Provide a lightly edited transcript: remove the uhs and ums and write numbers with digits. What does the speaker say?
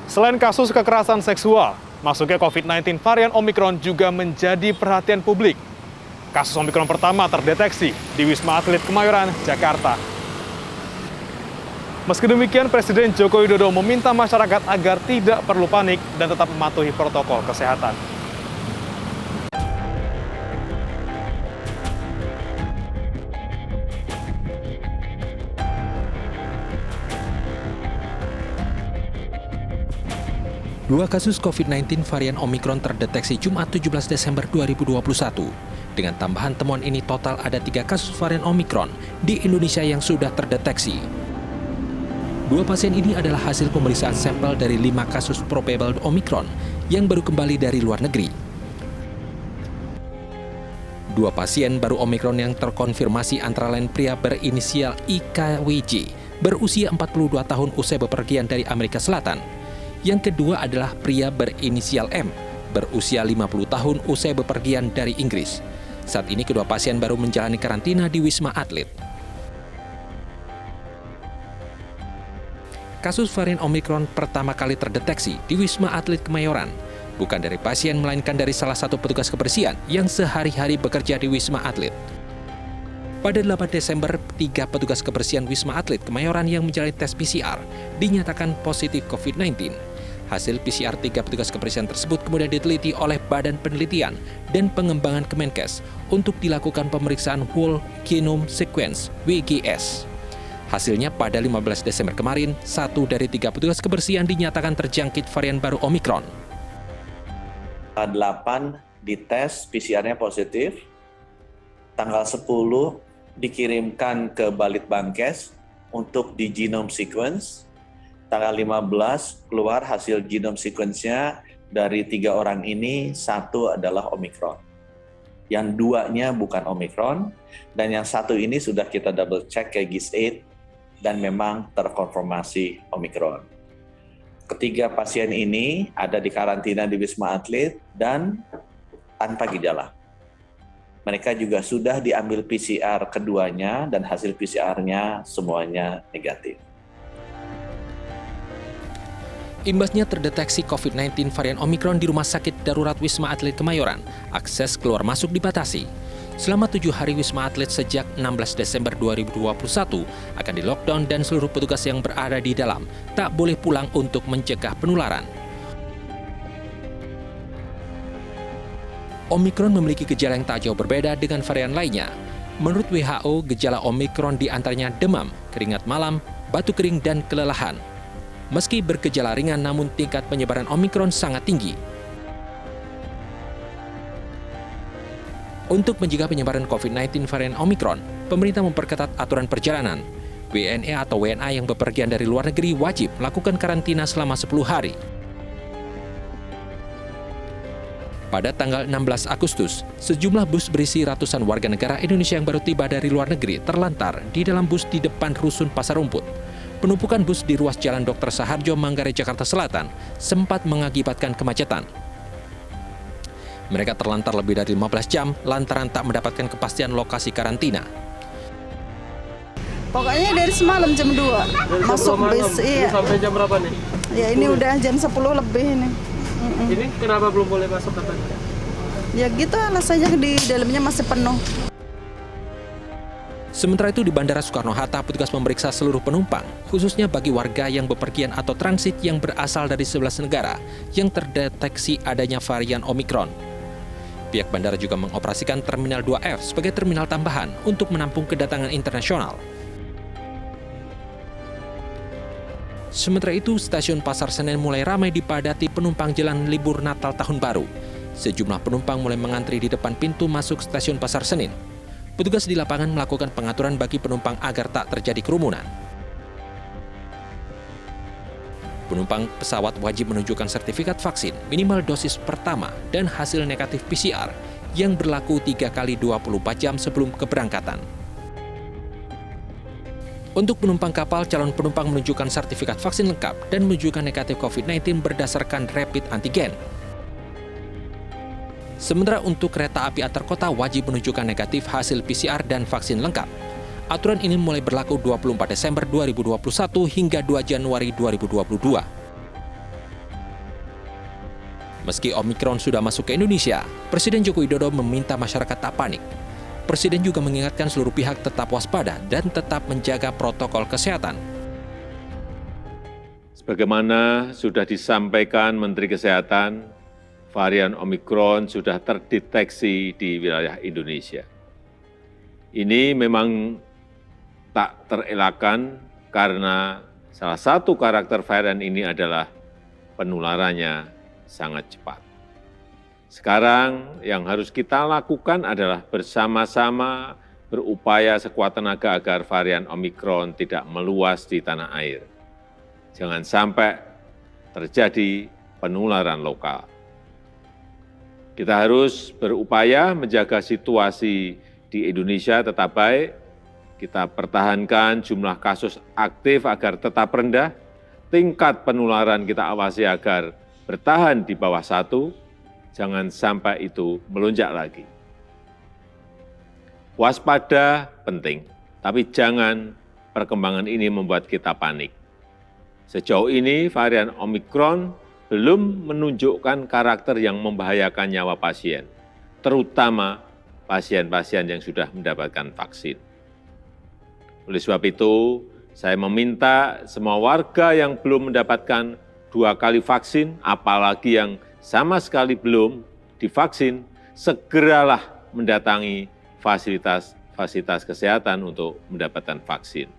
Selain kasus kekerasan seksual, masuknya COVID-19 varian Omikron juga menjadi perhatian publik. Kasus Omikron pertama terdeteksi di Wisma Atlet Kemayoran, Jakarta. Meski demikian, Presiden Joko Widodo meminta masyarakat agar tidak perlu panik dan tetap mematuhi protokol kesehatan. Dua kasus COVID-19 varian Omikron terdeteksi Jumat 17 Desember 2021. Dengan tambahan temuan ini total ada 3 kasus varian Omikron di Indonesia yang sudah terdeteksi. Dua pasien ini adalah hasil pemeriksaan sampel dari 5 kasus probable Omikron yang baru kembali dari luar negeri. Dua pasien baru Omikron yang terkonfirmasi antara lain pria berinisial IKWJ, berusia 42 tahun usai bepergian dari Amerika Selatan. Yang kedua adalah pria berinisial M, berusia 50 tahun usai bepergian dari Inggris. Saat ini kedua pasien baru menjalani karantina di Wisma Atlet. Kasus varian Omikron pertama kali terdeteksi di Wisma Atlet Kemayoran. Bukan dari pasien, melainkan dari salah satu petugas kebersihan yang sehari-hari bekerja di Wisma Atlet. Pada 8 Desember, 3 petugas kebersihan Wisma Atlet Kemayoran yang menjalani tes PCR dinyatakan positif COVID-19. Hasil PCR 3 petugas kebersihan tersebut kemudian diteliti oleh Badan Penelitian dan Pengembangan Kemenkes untuk dilakukan pemeriksaan Whole Genome Sequence (WGS). Hasilnya pada 15 Desember kemarin, 1 dari 3 petugas kebersihan dinyatakan terjangkit varian baru Omikron. 8 dites PCR-nya positif, tanggal 10 dikirimkan ke Balitbangkes untuk di genome sequence. Tanggal 15 keluar hasil genome sequence-nya, dari 3 orang ini 1 adalah Omikron. Yang 2-nya bukan Omikron, dan yang 1 ini sudah kita double check ke GIS-8 dan memang terkonfirmasi Omikron. Ketiga pasien ini ada di karantina di Wisma Atlet dan tanpa gejala. Mereka juga sudah diambil PCR keduanya dan hasil PCR-nya semuanya negatif. Imbasnya terdeteksi COVID-19 varian Omikron di Rumah Sakit Darurat Wisma Atlet Kemayoran, akses keluar masuk dibatasi. Selama 7 hari Wisma Atlet sejak 16 Desember 2021 akan di-lockdown dan seluruh petugas yang berada di dalam tak boleh pulang untuk mencegah penularan. Omikron memiliki gejala yang tak jauh berbeda dengan varian lainnya. Menurut WHO, gejala Omikron diantaranya demam, keringat malam, batuk kering, dan kelelahan. Meski bergejala ringan, namun tingkat penyebaran Omikron sangat tinggi. Untuk mencegah penyebaran COVID-19 varian Omikron, pemerintah memperketat aturan perjalanan. WNE atau WNA yang bepergian dari luar negeri wajib melakukan karantina selama 10 hari. Pada tanggal 16 Agustus, sejumlah bus berisi ratusan warga negara Indonesia yang baru tiba dari luar negeri terlantar di dalam bus di depan Rusun Pasar Rumput. Penumpukan bus di ruas Jalan Dr. Saharjo, Manggarai, Jakarta Selatan sempat mengakibatkan kemacetan. Mereka terlantar lebih dari 15 jam lantaran tak mendapatkan kepastian lokasi karantina. Pokoknya dari semalam jam 2 masuk bis. Iya. Sampai jam berapa nih? Ya ini udah jam 10 lebih ini. Ini kenapa belum boleh masuk katanya? Ya gitu alasannya, di dalamnya masih penuh. Sementara itu di Bandara Soekarno-Hatta, petugas memeriksa seluruh penumpang, khususnya bagi warga yang bepergian atau transit yang berasal dari 11 negara yang terdeteksi adanya varian Omikron. Pihak bandara juga mengoperasikan Terminal 2F sebagai terminal tambahan untuk menampung kedatangan internasional. Sementara itu, stasiun Pasar Senen mulai ramai dipadati penumpang jelang libur Natal Tahun Baru. Sejumlah penumpang mulai mengantri di depan pintu masuk stasiun Pasar Senen. Petugas di lapangan melakukan pengaturan bagi penumpang agar tak terjadi kerumunan. Penumpang pesawat wajib menunjukkan sertifikat vaksin minimal dosis pertama dan hasil negatif PCR yang berlaku 3 kali 24 jam sebelum keberangkatan. Untuk penumpang kapal, calon penumpang menunjukkan sertifikat vaksin lengkap dan menunjukkan negatif COVID-19 berdasarkan rapid antigen. Sementara untuk kereta api antar kota wajib menunjukkan negatif hasil PCR dan vaksin lengkap. Aturan ini mulai berlaku 24 Desember 2021 hingga 2 Januari 2022. Meski Omikron sudah masuk ke Indonesia, Presiden Joko Widodo meminta masyarakat tak panik. Presiden juga mengingatkan seluruh pihak tetap waspada dan tetap menjaga protokol kesehatan. Sebagaimana sudah disampaikan Menteri Kesehatan, varian Omikron sudah terdeteksi di wilayah Indonesia. Ini memang tak terelakkan karena salah satu karakter varian ini adalah penularannya sangat cepat. Sekarang yang harus kita lakukan adalah bersama-sama berupaya sekuat tenaga agar varian Omikron tidak meluas di tanah air. Jangan sampai terjadi penularan lokal. Kita harus berupaya menjaga situasi di Indonesia tetap baik, kita pertahankan jumlah kasus aktif agar tetap rendah, tingkat penularan kita awasi agar bertahan di bawah 1, jangan sampai itu melonjak lagi. Waspada penting, tapi jangan perkembangan ini membuat kita panik. Sejauh ini varian Omikron belum menunjukkan karakter yang membahayakan nyawa pasien, terutama pasien-pasien yang sudah mendapatkan vaksin. Oleh sebab itu, saya meminta semua warga yang belum mendapatkan 2 kali vaksin, apalagi yang sama sekali belum divaksin, segeralah mendatangi fasilitas kesehatan untuk mendapatkan vaksin.